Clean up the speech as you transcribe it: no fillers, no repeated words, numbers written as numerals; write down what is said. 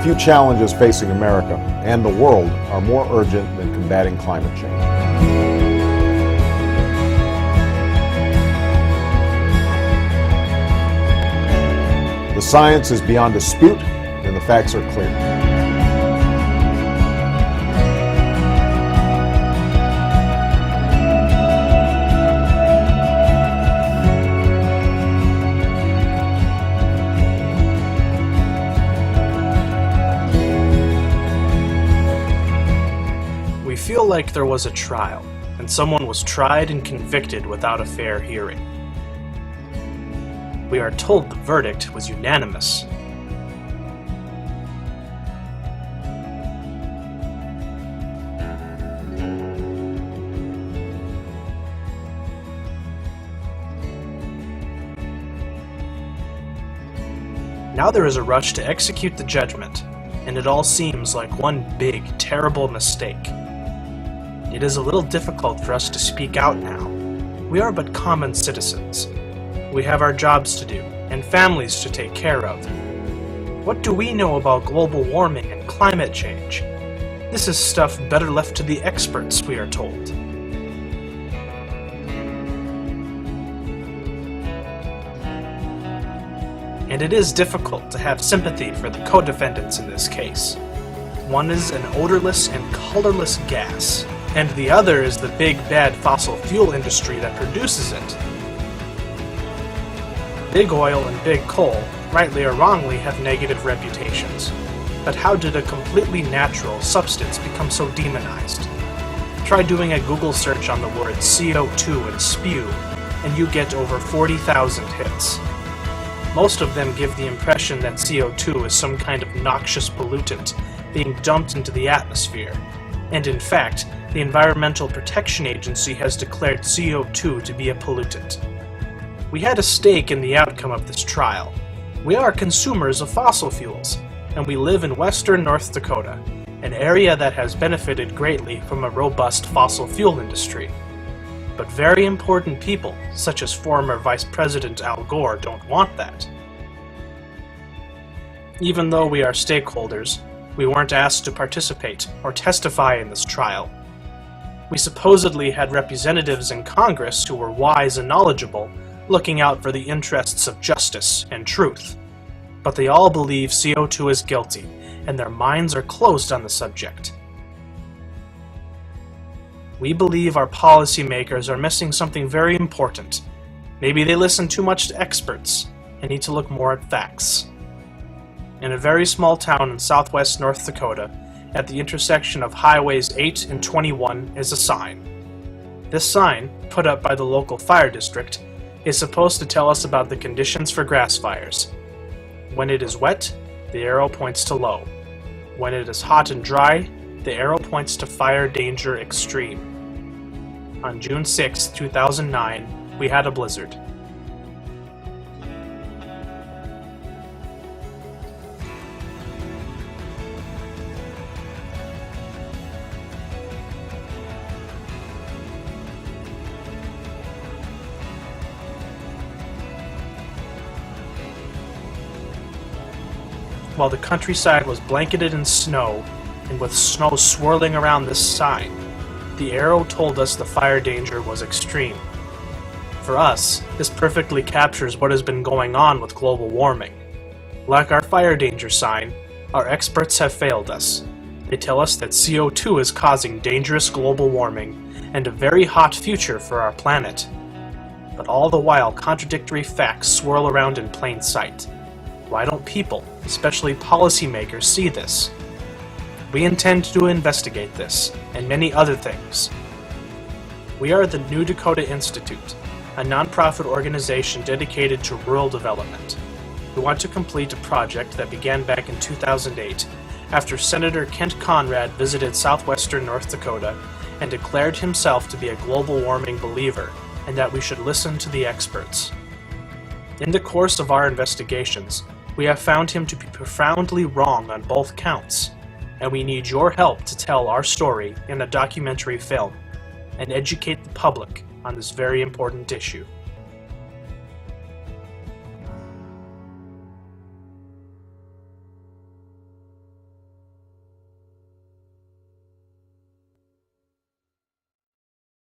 Few challenges facing America and the world are more urgent than combating climate change. The science is beyond dispute and the facts are clear. We feel like there was a trial, and someone was tried and convicted without a fair hearing. We are told the verdict was unanimous. Now there is a rush to execute the judgment, and it all seems like one big, terrible mistake. It is a little difficult for us to speak out now. We are but common citizens. We have our jobs to do, and families to take care of. What do we know about global warming and climate change? This is stuff better left to the experts, we are told. And it is difficult to have sympathy for the co-defendants in this case. One is an odorless and colorless gas, and the other is the big bad fossil fuel industry that produces it. Big oil and big coal, rightly or wrongly, have negative reputations. But how did a completely natural substance become so demonized? Try doing a Google search on the word CO2 and spew, and you get over 40,000 hits. Most of them give the impression that CO2 is some kind of noxious pollutant being dumped into the atmosphere. And in fact, the Environmental Protection Agency has declared CO2 to be a pollutant. We had a stake in the outcome of this trial. We are consumers of fossil fuels, and we live in western North Dakota, an area that has benefited greatly from a robust fossil fuel industry. But very important people, such as former Vice President Al Gore, don't want that. Even though we are stakeholders, we weren't asked to participate or testify in this trial. We supposedly had representatives in Congress who were wise and knowledgeable, looking out for the interests of justice and truth. But they all believe CO2 is guilty, and their minds are closed on the subject. We believe our policymakers are missing something very important. Maybe they listen too much to experts and need to look more at facts. In a very small town in southwest North Dakota, at the intersection of highways 8 and 21 is a sign. This sign, put up by the local fire district, is supposed to tell us about the conditions for grass fires. When it is wet, the arrow points to low. When it is hot and dry, the arrow points to fire danger extreme. On June 6, 2009, we had a blizzard. While the countryside was blanketed in snow, and with snow swirling around this sign, the arrow told us the fire danger was extreme. For us, this perfectly captures what has been going on with global warming. Like our fire danger sign, our experts have failed us. They tell us that CO2 is causing dangerous global warming and a very hot future for our planet. But all the while, contradictory facts swirl around in plain sight. Why don't people, especially policymakers, see this? We intend to investigate this, and many other things. We are the New Dakota Institute, a nonprofit organization dedicated to rural development. We want to complete a project that began back in 2008, after Senator Kent Conrad visited southwestern North Dakota and declared himself to be a global warming believer, and that we should listen to the experts. In the course of our investigations, we have found him to be profoundly wrong on both counts, and we need your help to tell our story in a documentary film and educate the public on this very important issue.